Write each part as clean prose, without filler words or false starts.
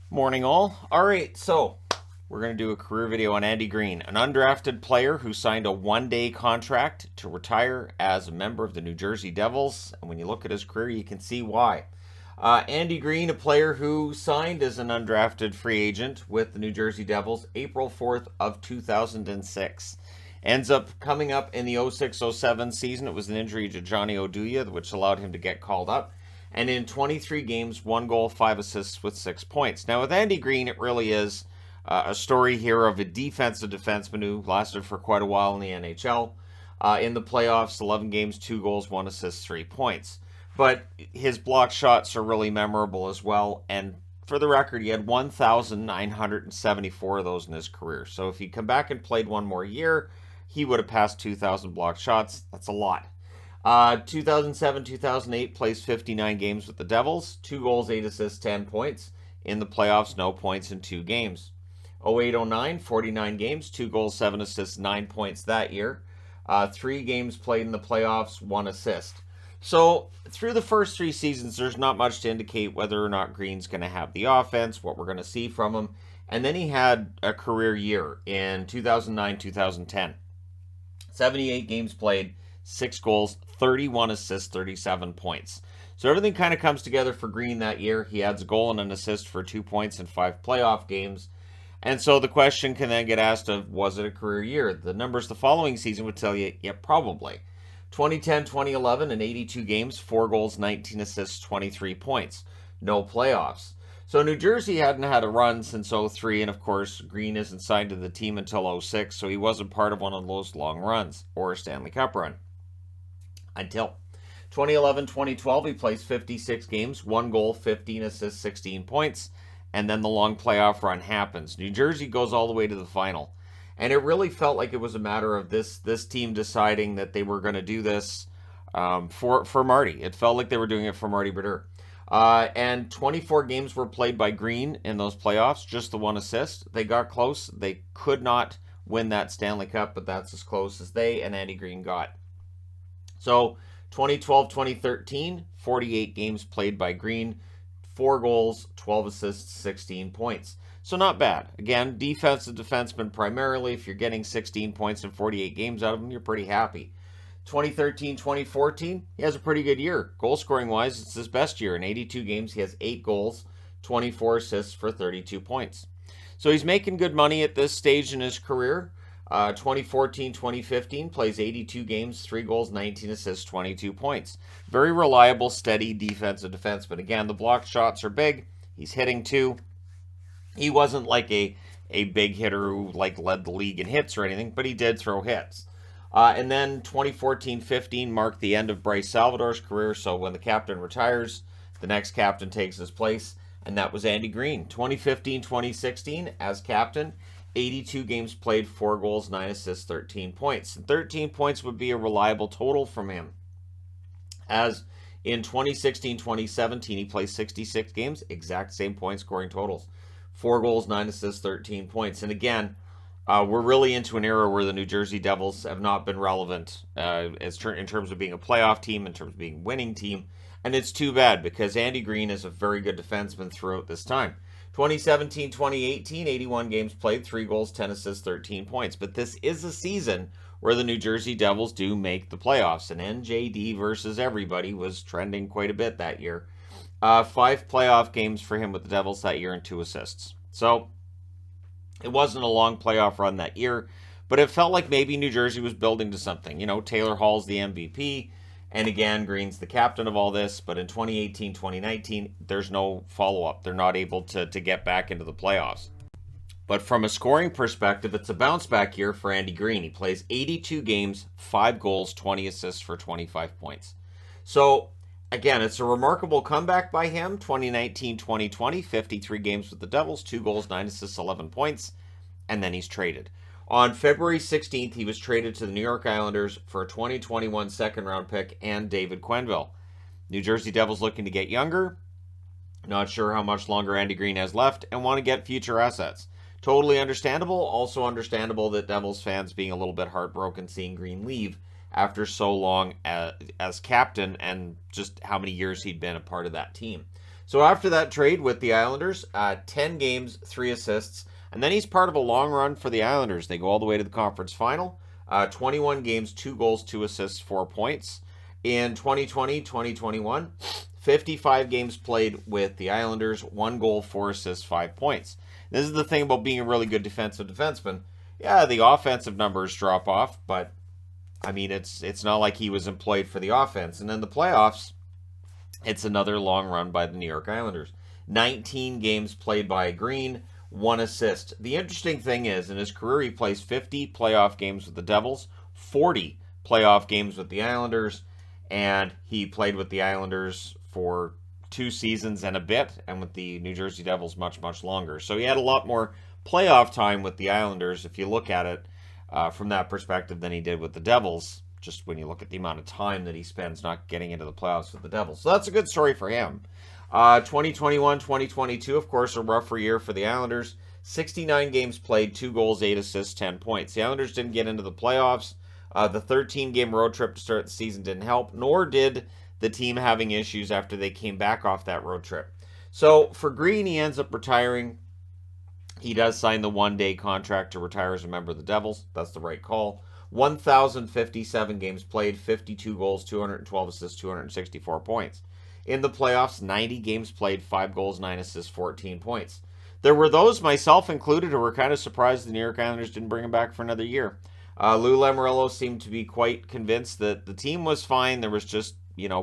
Morning all. Alright, so we're going to do a career video on Andy Greene, an undrafted player who signed a one-day contract to retire as a member of the New Jersey Devils. And when you look at his career, you can see why. Andy Greene, a player who signed as an undrafted free agent with the New Jersey Devils April 4th of 2006. Ends up coming up in the 06-07 season. It was an injury to Johnny Oduya, which allowed him to get called up. And in 23 games, 1 goal, 5 assists with 6 points. Now, with Andy Greene, it really is a story here of a defensive defenseman who lasted for quite a while in the NHL. In the playoffs, 11 games, 2 goals, 1 assist, 3 points. But his block shots are really memorable as well. And for the record, he had 1,974 of those in his career. So if he'd come back and played one more year, he would have passed 2,000 block shots. That's a lot. 2007-2008 plays 59 games with the Devils, 2 goals, 8 assists, 10 points. In the playoffs, no points in 2 games. 08-09, 49 games, 2 goals, 7 assists, 9 points that year. 3 games played in the playoffs, 1 assist. So through the first 3 seasons, there's not much to indicate whether or not Greene's going to have the offense, what we're going to see from him. And then he had a career year in 2009-2010. 78 games played, 6 goals, 31 assists, 37 points. So everything kind of comes together for Greene that year. He adds a goal and an assist for 2 points in 5 playoff games. And so the question can then get asked of, was it a career year? The numbers the following season would tell you, yeah, probably. 2010-2011 in 82 games, 4 goals, 19 assists, 23 points. No playoffs. So New Jersey hadn't had a run since 03, and of course, Greene isn't signed to the team until 06, so he wasn't part of one of those long runs or a Stanley Cup run. Until 2011-2012, he plays 56 games, 1 goal, 15 assists, 16 points, and then the long playoff run happens. New Jersey goes all the way to the final. And it really felt like it was a matter of this team deciding that they were going to do this for Marty. It felt like they were doing it for Marty Brodeur. And 24 games were played by Greene in those playoffs, just the 1 assist. They got close. They could not win that Stanley Cup, but that's as close as they and Andy Greene got. So 2012-2013, 48 games played by Greene, 4 goals, 12 assists, 16 points. So not bad. Again, defensive defenseman primarily. If you're getting 16 points in 48 games out of him, you're pretty happy. 2013-2014, he has a pretty good year. Goal scoring wise, it's his best year. In 82 games, he has 8 goals, 24 assists for 32 points. So he's making good money at this stage in his career. 2014-2015 plays 82 games, 3 goals, 19 assists, 22 points. Very reliable, steady defensive defenseman. Again, the block shots are big. He's hitting 2. He wasn't like a big hitter who like led the league in hits or anything, but he did throw hits. And then 2014-15 marked the end of Bryce Salvador's career. So when the captain retires, the next captain takes his place, and that was Andy Greene. 2015-2016 as captain. 82 games played, 4 goals, 9 assists, 13 points. And 13 points would be a reliable total from him. As in 2016-2017, he played 66 games, exact same point scoring totals. 4 goals, 9 assists, 13 points. And again, we're really into an era where the New Jersey Devils have not been relevant in terms of being a playoff team, in terms of being a winning team. And it's too bad because Andy Greene is a very good defenseman throughout this time. 2017-2018, 81 games played, 3 goals, 10 assists, 13 points. But this is a season where the New Jersey Devils do make the playoffs. And NJD versus everybody was trending quite a bit that year. 5 playoff games for him with the Devils that year and 2 assists. So it wasn't a long playoff run that year, but it felt like maybe New Jersey was building to something. You know, Taylor Hall's the MVP. And again, Greene's the captain of all this, but in 2018-2019, there's no follow-up. They're not able to get back into the playoffs. But from a scoring perspective, it's a bounce-back year for Andy Greene. He plays 82 games, 5 goals, 20 assists for 25 points. So, again, it's a remarkable comeback by him. 2019-2020, 53 games with the Devils, 2 goals, 9 assists, 11 points, and then he's traded. On February 16th, he was traded to the New York Islanders for a 2021 second-round pick and David Quenneville. New Jersey Devils looking to get younger, not sure how much longer Andy Greene has left, and want to get future assets. Totally understandable. Also understandable that Devils fans being a little bit heartbroken seeing Greene leave after so long as captain and just how many years he'd been a part of that team. So after that trade with the Islanders, 10 games, 3 assists, and then he's part of a long run for the Islanders. They go all the way to the conference final. 21 games, 2 goals, 2 assists, 4 points. In 2020, 2021, 55 games played with the Islanders, 1 goal, 4 assists, 5 points. This is the thing about being a really good defensive defenseman. Yeah, the offensive numbers drop off, but I mean, it's not like he was employed for the offense. And then the playoffs, it's another long run by the New York Islanders. 19 games played by Greene, 1 assist. The interesting thing is, in his career, he plays 50 playoff games with the Devils, 40 playoff games with the Islanders, and he played with the Islanders for 2 seasons and a bit, and with the New Jersey Devils much, much longer. So he had a lot more playoff time with the Islanders, if you look at it from that perspective, than he did with the Devils, just when you look at the amount of time that he spends not getting into the playoffs with the Devils. So that's a good story for him. 2021, 2022, of course, a rougher year for the Islanders. 69 games played, 2 goals, 8 assists, 10 points. The Islanders didn't get into the playoffs. The 13-game road trip to start the season didn't help, nor did the team having issues after they came back off that road trip. So for Greene, he ends up retiring. He does sign the one-day contract to retire as a member of the Devils. That's the right call. 1,057 games played, 52 goals, 212 assists, 264 points. In the playoffs, 90 games played, 5 goals, 9 assists, 14 points. There were those, myself included, who were kind of surprised the New York Islanders didn't bring him back for another year. Lou Lamoriello seemed to be quite convinced that the team was fine. There was just,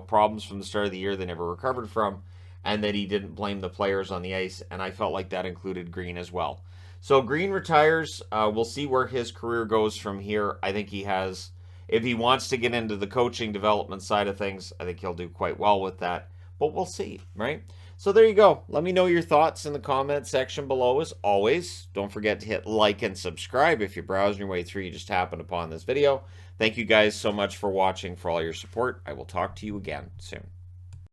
problems from the start of the year they never recovered from, and that he didn't blame the players on the ice, and I felt like that included Greene as well. So Greene retires. We'll see where his career goes from here. I think he has, if he wants to get into the coaching development side of things, I think he'll do quite well with that. But we'll see, right? So there you go. Let me know your thoughts in the comment section below as always. Don't forget to hit like and subscribe if you're browsing your way through. You just happened upon this video. Thank you guys so much for watching, for all your support. I will talk to you again soon.